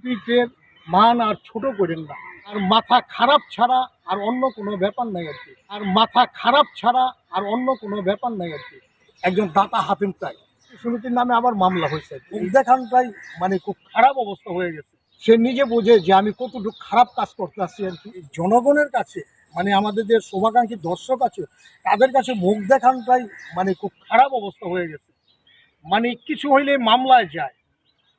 শিল্পীদের মান আর ছোট করেন না। আর মাথা খারাপ ছাড়া আর অন্য কোনো ব্যাপার নাই আর কি। আর মাথা খারাপ ছাড়া আর অন্য কোনো ব্যাপার নাই আর কি। একজন দাতা হাতিম চাই সমিতির নামে আবার মামলা হয়েছে। দেখানটাই মানে খুব খারাপ অবস্থা হয়ে গেছে। সে নিজে বোঝে যে আমি কতটুকু খারাপ কাজ করতে আসছি আর কি। জনগণের কাছে মানে আমাদের যে শুভাকাঙ্ক্ষী দর্শক আছে তাদের কাছে মুখ দেখানটাই মানে খুব খারাপ অবস্থা হয়ে গেছে। মানে কিছু হইলে মামলায় যায়।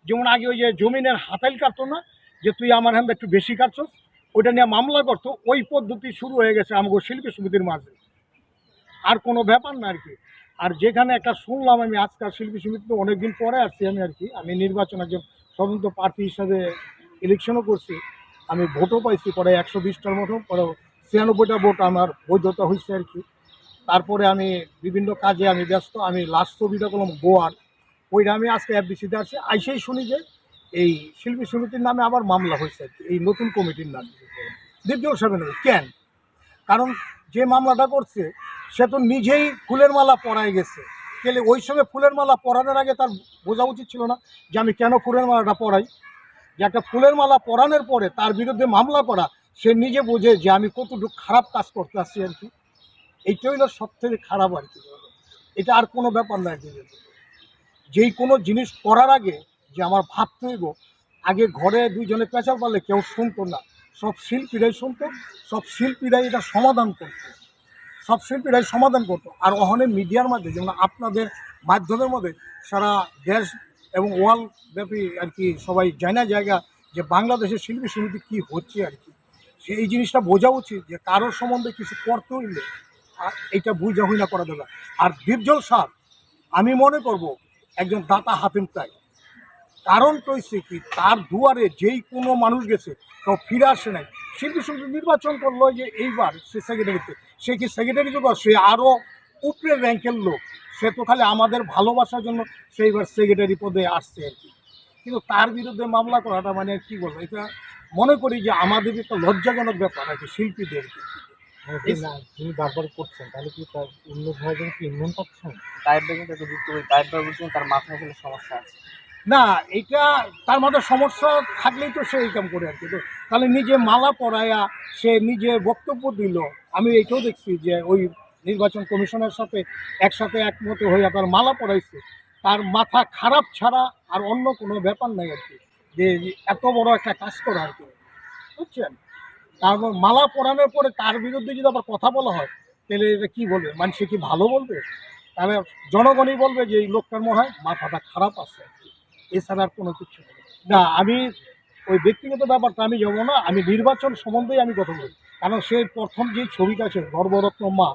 যেমন আগে ওই যে জমিনের হাতাইল কাটতো না, যে তুই আমার হ্যান্ড একটু বেশি কাটছস, ওইটা নিয়ে মামলা করতো। ওই পদ্ধতি শুরু হয়ে গেছে আমাদের শিল্পী সমিতির মাঝে। আর কোনো ব্যাপার না আর কি। আর যেখানে একটা শুনলাম, আমি আজকাল শিল্পী সমিতিতে অনেকদিন পরে আসছি আমি আর কি। আমি নির্বাচন একজন স্বতন্ত্র প্রার্থী হিসাবে ইলেকশনও করছি, আমি ভোটও পাইছি পরে 120টার মতো, পরে 96টা ভোট আমার বৈধতা হয়েছে আর কি। তারপরে আমি বিভিন্ন কাজে আমি ব্যস্ত। আমি লাস্ট ছবিটা করলাম গোয়ার, ওইটা আমি আজকে এফডিসিতে আসছি। আইসেই শুনি যে এই শিল্পী সমিতির নামে আবার মামলা হয়েছে আর কি, এই নতুন কমিটির নামে। দীপজল সাহেবের নামে কেন? কারণ যে মামলাটা করছে সে তো নিজেই ফুলের মালা পরায় গেছে। তাহলে ওই সময় ফুলের মালা পরানোর আগে তার বোঝা উচিত ছিল না যে আমি কেন ফুলের মালাটা পরাই? যে একটা ফুলের মালা পরানোর পরে তার বিরুদ্ধে মামলা করা, সে নিজে বোঝে যে আমি কতটুকু খারাপ কাজ করতে আসছি আর কি। এইটা হইলো সব থেকে খারাপ আর কি। এটা আর কোনো ব্যাপার না আর কি। যেই কোনো জিনিস করার আগে যে আমার ভাবতে হইব, আগে ঘরে দুইজনে পেঁচাল পারলে কেউ শুনতো না, সব শিল্পীরাই শুনতো, সব শিল্পীরাই এটা সমাধান করতো, সব শিল্পীরাই সমাধান করতো। আর ওখানে মিডিয়ার মধ্যে যেমন আপনাদের মাধ্যমের মধ্যে সারা দেশ এবং ওয়ার্ল্ড ব্যাপী আর কি সবাই জানা জায়গা যে বাংলাদেশের শিল্পী সমিতি কী হচ্ছে আর কি। সেই জিনিসটা বোঝা উচিত যে কারোর সম্বন্ধে কিছু করতে হইলে এইটা বুঝা হই না করা দেবে। আর দীপজল সাহেব আমি মনে করব একজন দাতা হাতিম চাই। কারণ তো হচ্ছে কি, তার দুয়ারে যেই কোনো মানুষ গেছে কেউ ফিরে আসে নাই। শিল্পী সমিতি নির্বাচন করলো যে এইবার সে সেক্রেটারিতে, সে কি সেক্রেটারি তো, সে আরও উপরের র্যাঙ্কের লোক। সে তো খালি আমাদের ভালোবাসার জন্য সেইবার সেক্রেটারি পদে আসছে আর কি। কিন্তু তার বিরুদ্ধে মামলা করাটা মানে কী বলবো, এটা মনে করি যে আমাদের একটা লজ্জাজনক ব্যাপার আর কি শিল্পীদের। তিনি বারবার করছেন, তাহলে কি তার উন্নত হওয়ার জন্য কি ইন্ধন পাচ্ছেন? টায়ার ব্যাগিং তাকে যুক্ত করি, টায়ার ব্যাগ বলছেন তার মাথায় আসলে সমস্যা আছে। না, এটা তার মধ্যে সমস্যা থাকলেই তো সে এই কাম করে আর কি। তো তাহলে নিজে মালা পরায়া সে নিজে বক্তব্য দিল। আমি এইটাও দেখছি যে ওই নির্বাচন কমিশনের সাথে একসাথে একমত হয়ে তার মালা পরাইছে। তার মাথা খারাপ ছাড়া আর অন্য কোনো ব্যাপার নাই আর কি, যে এত বড় একটা কাজ করা আর কি, বুঝছেন? তারপর মালা পরানোর পরে তার বিরুদ্ধে যদি আবার কথা বলা হয়, তাহলে এটা কী বলবে? মানুষ কি ভালো বলবে? তাহলে জনগণই বলবে যে এই লোকটার মনে হয় মাথাটা খারাপ আছে। এছাড়া আর কোনো কিছু নেই। না, আমি ওই ব্যক্তিগত ব্যাপারটা আমি যাবো না। আমি নির্বাচন সম্বন্ধেই আমি কথা বলি। কারণ সে প্রথম যে ছবিটা আছে গর্বরত্ন মা,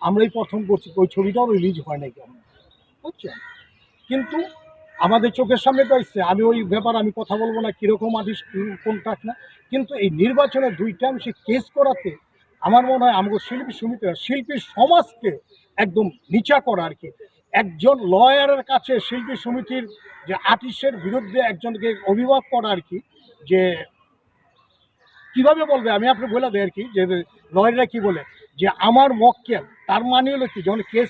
আমরাই প্রথম করছি, ওই ছবিটাও রিলিজ হয় নাই কেন, বুঝছেন? কিন্তু আমাদের চোখের সামনে তো আসছে। আমি ওই ব্যাপার আমি কথা বলবো না কীরকম আর্টিস্ট কোনটা না। কিন্তু এই নির্বাচনের দুইটা অংশে কেস করাতে আমার মনে হয় আমাদের শিল্পী সমিতিরা শিল্পী সমাজকে একদম নিচা করা আর কি। একজন লয়ারের কাছে শিল্পী সমিতির যে আর্টিস্টের বিরুদ্ধে একজনকে অভিযোগ করা আর কি, যে কীভাবে বলবে আমি আপনি বলে দেয় আর কি, যে লয়াররা কি বলে যে আমার মক্কেল, তার মানে হলো কি যখন কেস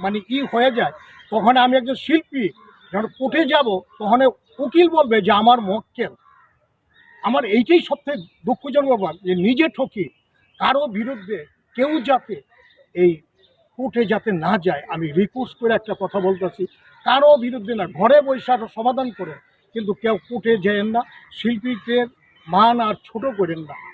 মানে হয়ে যায়, তখন আমি একজন শিল্পী যখন কোর্টে যাব তখন উকিল বলবে যে আমার মক্কেল। আমার এইটাই সবথেকে দুঃখজনক ব্যাপার, যে নিজে ঠকি কারো বিরুদ্ধে কেউ যাতে এই কোর্টে যাতে না যায়। আমি রিকোয়েস্ট করে একটা কথা বলতেছি, কারো বিরুদ্ধে না, ঘরে বসে সমাধান করে, কিন্তু কেউ কোর্টে যায়েন না, শিল্পীদের মান আর ছোট করেন না।